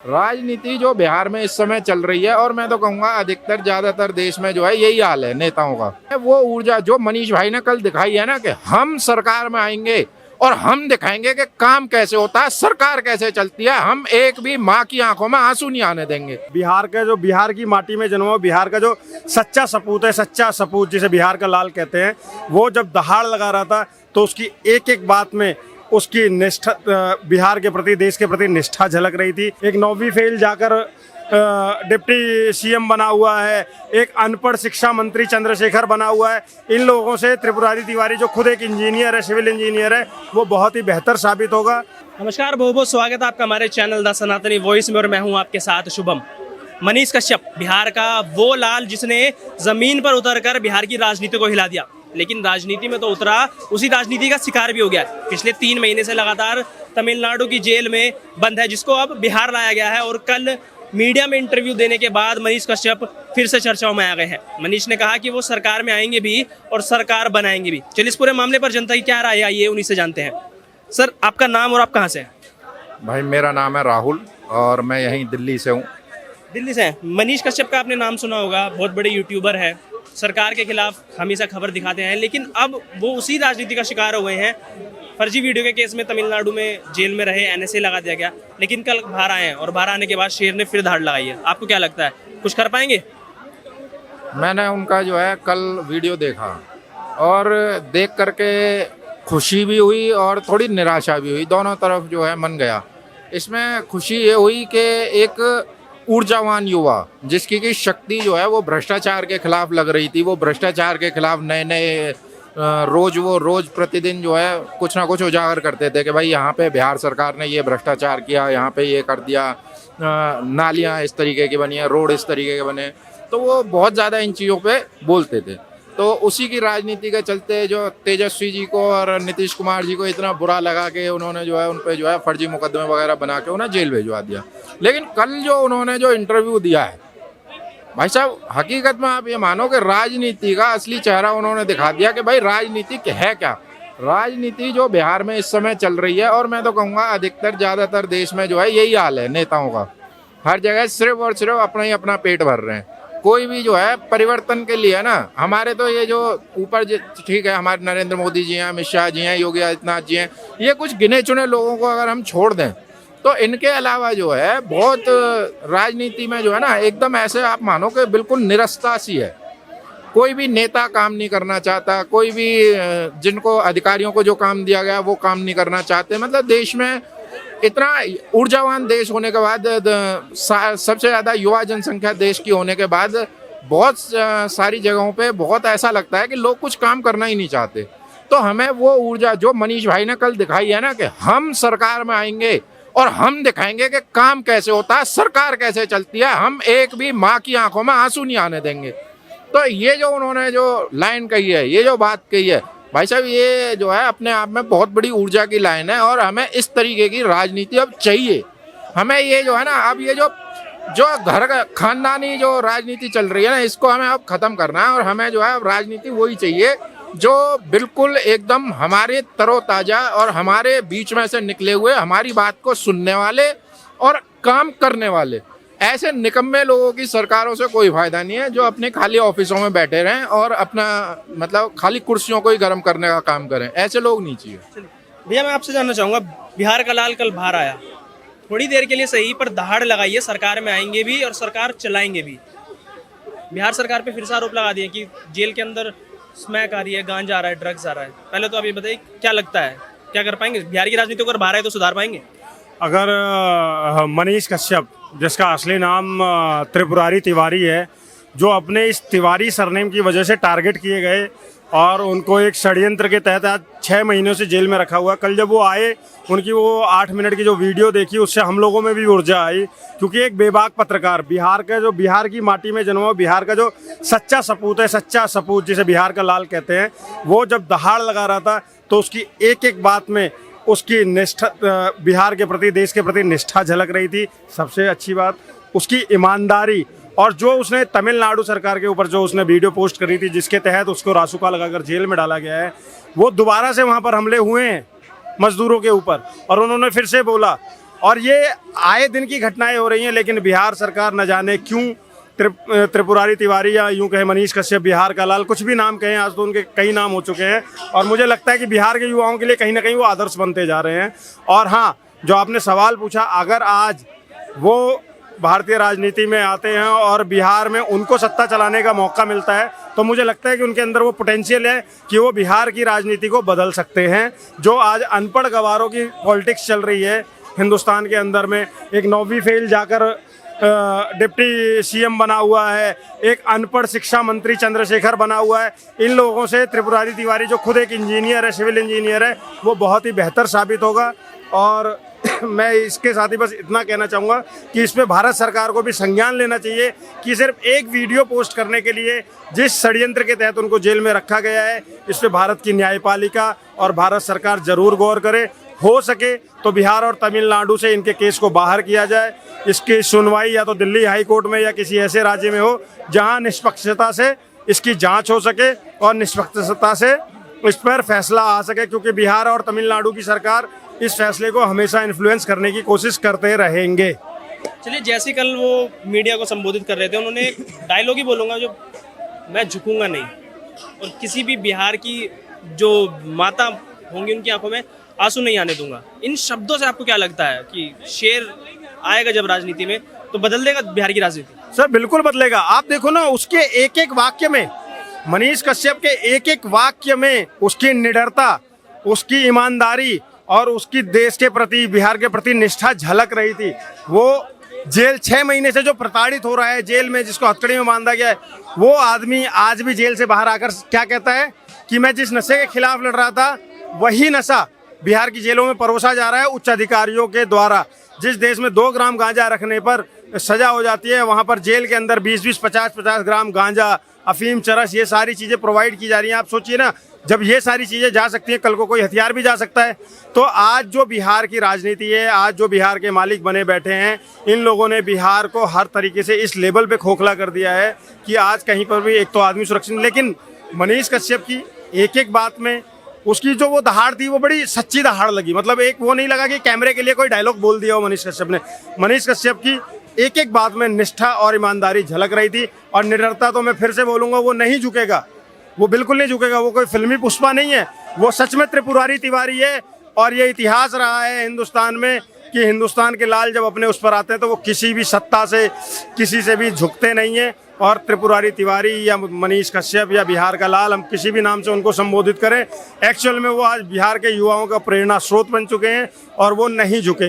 राजनीति जो बिहार में इस समय चल रही है, और मैं तो कहूँगा अधिकतर ज्यादातर देश में जो है यही हाल है नेताओं का। वो ऊर्जा जो मनीष भाई ने कल दिखाई है ना कि हम सरकार में आएंगे और हम दिखाएंगे कि काम कैसे होता है, सरकार कैसे चलती है, हम एक भी माँ की आंखों में आंसू नहीं आने देंगे। बिहार की माटी में जन्मा बिहार का जो सच्चा सपूत है, सच्चा सपूत जिसे बिहार का लाल कहते हैं, वो जब दहाड़ लगा रहा था तो उसकी एक एक बात में उसकी निष्ठा, बिहार के प्रति, देश के प्रति निष्ठा झलक रही थी। एक 9वीं फेल जाकर डिप्टी सीएम बना हुआ है, एक अनपढ़ शिक्षा मंत्री चंद्रशेखर बना हुआ है। इन लोगों से त्रिपुरारी तिवारी जो खुद एक इंजीनियर है, सिविल इंजीनियर है, वो बहुत ही बेहतर साबित होगा। नमस्कार, बहुत बहुत स्वागत है आपका हमारे चैनल द सनातनी वॉइस में, और मैं हूं आपके साथ शुभम। मनीष कश्यप बिहार का वो लाल जिसने जमीन पर उतरकर बिहार की राजनीति को हिला दिया, लेकिन राजनीति में तो उतरा, उसी राजनीति का शिकार भी हो गया। पिछले 3 महीने से लगातार तमिलनाडु की जेल में बंद है, जिसको अब बिहार लाया गया है। और कल मीडिया में इंटरव्यू देने के बाद मनीष कश्यप फिर से चर्चाओं में आ गए हैं। मनीष ने कहा कि वो सरकार में आएंगे भी और सरकार बनाएंगे भी। चलिए इस पूरे मामले पर जनता की क्या राय है, ये उन्हीं से जानते हैं। सर, आपका नाम और आप कहाँ से हैं? भाई मेरा नाम है राहुल और मैं यहीं दिल्ली से हूँ। दिल्ली से हैं। मनीष कश्यप का आपने नाम सुना होगा, बहुत बड़े यूट्यूबर है, सरकार के खिलाफ हमेशा खबर दिखाते हैं, लेकिन अब वो उसी राजनीति का शिकार हो गए हैं। फर्जी वीडियो के केस में तमिलनाडु में जेल में रहे, एनएसए लगा दिया गया, लेकिन कल बाहर आए हैं और बाहर आने के बाद शेर ने फिर धाड़ लगाई है। आपको क्या लगता है, कुछ कर पाएंगे? मैंने उनका जो है कल वीडियो देखा और देख करके खुशी भी हुई और थोड़ी निराशा भी हुई, दोनों तरफ जो है मन गया। इसमें खुशी ये हुई कि एक ऊर्जावान युवा जिसकी की शक्ति जो है वो भ्रष्टाचार के खिलाफ लग रही थी, वो भ्रष्टाचार के खिलाफ नए नए रोज प्रतिदिन जो है कुछ ना कुछ उजागर करते थे कि भाई यहाँ पे बिहार सरकार ने ये भ्रष्टाचार किया, यहाँ पे ये कर दिया, नालियाँ इस तरीके की बनी है, रोड इस तरीके के बने, तो वो बहुत ज़्यादा इन चीज़ों पे बोलते थे। तो उसी की राजनीति के चलते जो तेजस्वी जी को और नीतीश कुमार जी को इतना बुरा लगा कि उन्होंने जो है उन पे जो है फर्जी मुकदमे वगैरह बना के उन्हें जेल भिजवा दिया। लेकिन कल जो उन्होंने जो इंटरव्यू दिया है भाई साहब, हकीकत में आप ये मानो कि राजनीति का असली चेहरा उन्होंने दिखा दिया कि भाई राजनीति है क्या। राजनीति जो बिहार में इस समय चल रही है, और मैं तो कहूँगा अधिकतर ज्यादातर देश में जो है यही हाल है नेताओं का। हर जगह सिर्फ और सिर्फ अपना ही अपना पेट भर रहे हैं। कोई भी जो है परिवर्तन के लिए ना, हमारे तो ये जो ऊपर ठीक है, हमारे नरेंद्र मोदी जी हैं, अमित शाह जी हैं, योगी आदित्यनाथ जी हैं, ये कुछ गिने चुने लोगों को अगर हम छोड़ दें तो इनके अलावा जो है बहुत राजनीति में जो है ना एकदम ऐसे आप मानो कि बिल्कुल निरस्ता सी है। कोई भी नेता काम नहीं करना चाहता, कोई भी जिनको अधिकारियों को जो काम दिया गया वो काम नहीं करना चाहते। मतलब देश में इतना ऊर्जावान देश होने के बाद, सबसे ज़्यादा युवा जनसंख्या देश की होने के बाद, बहुत सारी जगहों पे बहुत ऐसा लगता है कि लोग कुछ काम करना ही नहीं चाहते। तो हमें वो ऊर्जा जो मनीष भाई ने कल दिखाई है ना कि हम सरकार में आएंगे और हम दिखाएंगे कि काम कैसे होता है, सरकार कैसे चलती है, हम एक भी माँ की आंखों में आंसू नहीं आने देंगे। तो ये जो उन्होंने जो लाइन कही है, ये जो बात कही है भाई साहब, ये जो है अपने आप में बहुत बड़ी ऊर्जा की लाइन है। और हमें इस तरीके की राजनीति अब चाहिए। हमें ये जो है ना, अब ये जो घर का खानदानी जो राजनीति चल रही है ना, इसको हमें अब खत्म करना है। और हमें जो है अब राजनीति वही चाहिए जो बिल्कुल एकदम हमारे तरोताजा और हमारे बीच में से निकले हुए, हमारी बात को सुनने वाले और काम करने वाले। ऐसे निकम्मे लोगों की सरकारों से कोई फायदा नहीं है जो अपने खाली ऑफिसों में बैठे रहें और अपना मतलब खाली कुर्सियों को ही गर्म करने का काम करें। ऐसे लोग नहीं चाहिए। भैया, मैं आपसे जानना चाहूँगा, बिहार का लाल कल बाहर आया, थोड़ी देर के लिए सही, पर दहाड़ लगाई है, सरकार में आएंगे भी और सरकार चलाएंगे भी। बिहार सरकार पे फिर से आरोप लगा दिए कि जेल के अंदर स्मैक आ रही है, गांजा आ रहा है, ड्रग्स आ रहा है। पहले तो आप ये बताइए, क्या लगता है, क्या कर पाएंगे बिहार की राजनीति को? अगर बाहर आए तो सुधार पाएंगे? अगर मनीष कश्यप, जिसका असली नाम त्रिपुरारी तिवारी है, जो अपने इस तिवारी सरनेम की वजह से टारगेट किए गए और उनको एक षड्यंत्र के तहत आज 6 महीनों से जेल में रखा हुआ। कल जब वो आए, उनकी वो 8 मिनट की जो वीडियो देखी, उससे हम लोगों में भी ऊर्जा आई, क्योंकि एक बेबाक पत्रकार, बिहार की माटी में जन्मा बिहार का जो सच्चा सपूत है, सच्चा सपूत जिसे बिहार का लाल कहते हैं, वो जब दहाड़ लगा रहा था तो उसकी एक एक बात में उसकी निष्ठा, बिहार के प्रति, देश के प्रति निष्ठा झलक रही थी। सबसे अच्छी बात उसकी ईमानदारी, और जो उसने तमिलनाडु सरकार के ऊपर जो उसने वीडियो पोस्ट करी थी, जिसके तहत उसको रासुका लगाकर जेल में डाला गया है, वो दोबारा से वहाँ पर हमले हुए हैं मजदूरों के ऊपर। और उन्होंने फिर से बोला और ये आए दिन की घटनाएं हो रही हैं, लेकिन बिहार सरकार न जाने क्यों त्रिपुरारी तिवारी या यूं कहे मनीष कश्यप बिहार का लाल, कुछ भी नाम कहें, आज तो उनके कई नाम हो चुके हैं और मुझे लगता है कि बिहार के युवाओं के लिए कहीं ना कहीं वो आदर्श बनते जा रहे हैं। और हाँ, जो आपने सवाल पूछा, अगर आज वो भारतीय राजनीति में आते हैं और बिहार में उनको सत्ता चलाने का मौका मिलता है तो मुझे लगता है कि उनके अंदर वो पोटेंशियल है कि वो बिहार की राजनीति को बदल सकते हैं। जो आज अनपढ़ गवारों की पॉलिटिक्स चल रही है हिंदुस्तान के अंदर में, एक 9वीं फेल जाकर डिप्टी सीएम बना हुआ है, एक अनपढ़ शिक्षा मंत्री चंद्रशेखर बना हुआ है, इन लोगों से त्रिपुरारी तिवारी जो खुद एक इंजीनियर है, सिविल इंजीनियर है, वो बहुत ही बेहतर साबित होगा। और मैं इसके साथ ही बस इतना कहना चाहूँगा कि इस पे भारत सरकार को भी संज्ञान लेना चाहिए कि सिर्फ एक वीडियो पोस्ट करने के लिए जिस षड्यंत्र के तहत उनको जेल में रखा गया है, इस पे भारत की न्यायपालिका और भारत सरकार जरूर गौर करे। हो सके तो बिहार और तमिलनाडु से इनके केस को बाहर किया जाए, इसकी सुनवाई या तो दिल्ली हाई कोर्ट में या किसी ऐसे राज्य में हो जहां निष्पक्षता से इसकी जांच हो सके और निष्पक्षता से इस पर फैसला आ सके, क्योंकि बिहार और तमिलनाडु की सरकार इस फैसले को हमेशा इन्फ्लुएंस करने की कोशिश करते रहेंगे। चलिए, जैसे कल वो मीडिया को संबोधित कर रहे थे, उन्होंने एक डायलॉग ही बोलूँगा जो मैं झुकूंगा नहीं, और किसी भी बिहार की जो माता होंगी उनकी आंखों में आंसू नहीं आने दूंगा। इन शब्दों से आपको क्या लगता है कि शेर आएगा जब राजनीति में तो बदल देगा बिहार की राजनीति? सर बिल्कुल बदलेगा। आप देखो ना, उसके एक एक वाक्य में, मनीष कश्यप के एक एक वाक्य में उसकी निडरता, उसकी ईमानदारी और उसकी देश के प्रति, बिहार के प्रति निष्ठा झलक रही थी। वो जेल 6 महीने से जो प्रताड़ित हो रहा है जेल में, जिसको हथकड़ी में बांधा गया है, वो आदमी आज भी जेल से बाहर आकर क्या कहता है कि मैं जिस नशे के खिलाफ लड़ रहा था वही नशा बिहार की जेलों में परोसा जा रहा है उच्च अधिकारियों के द्वारा। जिस देश में 2 ग्राम गांजा रखने पर सजा हो जाती है, वहां पर जेल के अंदर 20-20, 50-50 ग्राम गांजा, अफीम, चरस, ये सारी चीजें प्रोवाइड की जा रही हैं। आप सोचिए ना, जब ये सारी चीजें जा सकती हैं, कल को कोई हथियार भी जा सकता है। तो आज जो बिहार की राजनीति है, आज जो बिहार के मालिक बने बैठे हैं, इन लोगों ने बिहार को हर तरीके से इस लेवल पे खोखला कर दिया है कि आज कहीं पर भी एक तो आदमी सुरक्षित। लेकिन मनीष कश्यप की एक एक बात में उसकी जो वो दहाड़ थी, वो बड़ी सच्ची दहाड़ लगी। मतलब एक वो नहीं लगा कि कैमरे के लिए कोई डायलॉग बोल दिया हो मनीष कश्यप ने। मनीष कश्यप की एक एक बात में निष्ठा और ईमानदारी झलक रही थी। और निडरता तो मैं फिर से बोलूंगा, वो नहीं झुकेगा, वो बिल्कुल नहीं झुकेगा। वो कोई फिल्मी पुष्पा नहीं है, वो सच में त्रिपुरारी तिवारी है। और ये इतिहास रहा है हिंदुस्तान में कि हिंदुस्तान के लाल जब अपने उस पर आते हैं तो वो किसी भी सत्ता से, किसी से भी झुकते नहीं हैं। और त्रिपुरारी तिवारी या मनीष कश्यप या बिहार का लाल, हम किसी भी नाम से उनको संबोधित करें, एक्चुअल में वो आज बिहार के युवाओं का प्रेरणा स्रोत बन चुके हैं और वो नहीं झुके।